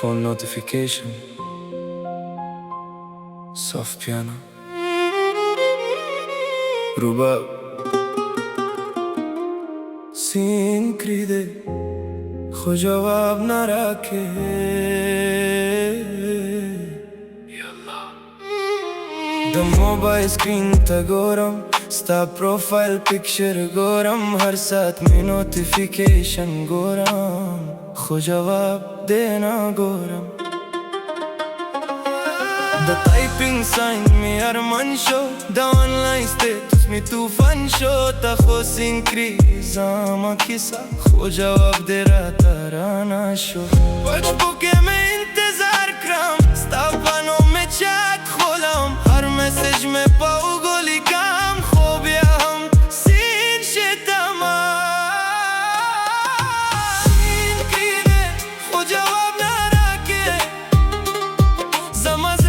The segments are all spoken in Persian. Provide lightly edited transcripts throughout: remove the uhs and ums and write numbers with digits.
phone notification, soft piano, rubab. सीन खरीदे खो जवाब न रखे The mobile screen ta goram sta profile picture goram har साथ में notification goram खो जवाब देना goram The typing sign me arman show The online status me tufan show Ta kho sincreza ma kisa Kho jawab de raha tarana show Pachpuke mein intezar kram Stapanon mein chat kholam Har message mein pau goli kam Khob ya hum sin she tamam Sin kire kho jawab na rakhe Zamaz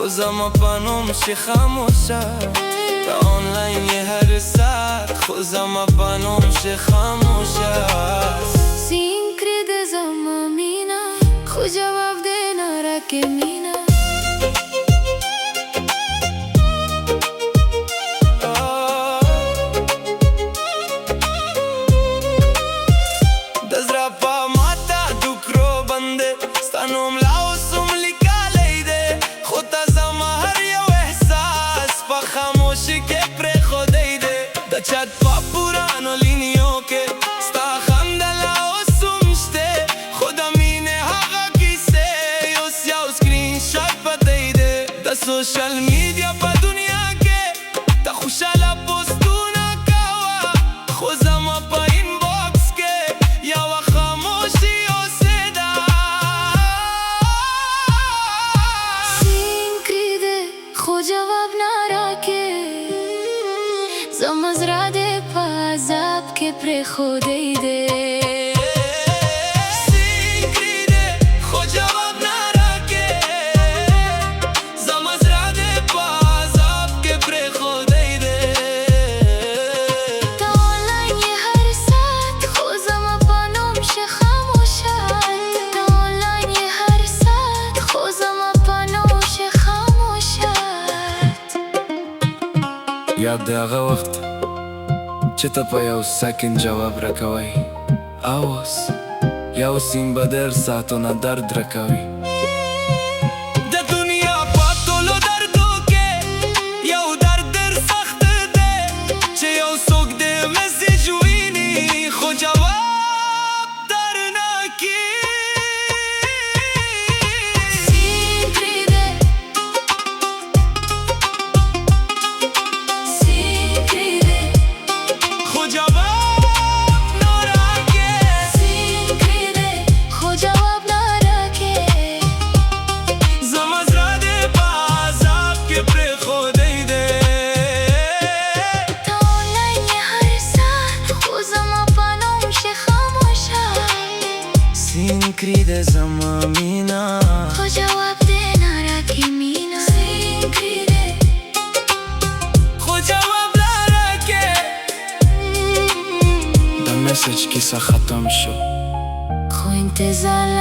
زما پنوم شه خاموشم تا آنلاین یه هر ساعت خود زما پنوم شه خاموشم سین کرده زما مینا خو جواب دینا رکه مینا دزرا پا ماتا دکرو بنده ستانوم لاوسم لیکالیده خودتا زما هر یو احساس پا خاموشی که پر خودیده دا چت پا پورانو لینیو که ستا خنده لاوسم شته خودم اینه هاگا کیسه یوس یاو سکرین شات پا دیده دا سوشل میدیا پا دنیا که تا خوشالا پوستونا کوا خو زما پا این باکس که یاو خاموشی و صدا سین کرده خو جواب نراکه زماز راده پا عذاب که پر خودیده یاد د هغه وخت چې ته په یو سکند جواب راکوی او اوس یو سیم به در ساعتونه درد راکوي د دنیا په ټولو دردو کې یو درد در سخت دی چې یو څوک د مسیج ویني خو جواب درنه کي سین کریده زما مینا خو جواب دینا رکه مینا سین کریده خو جواب لرکه دا مسیج کیسه ختم شد خو انتظار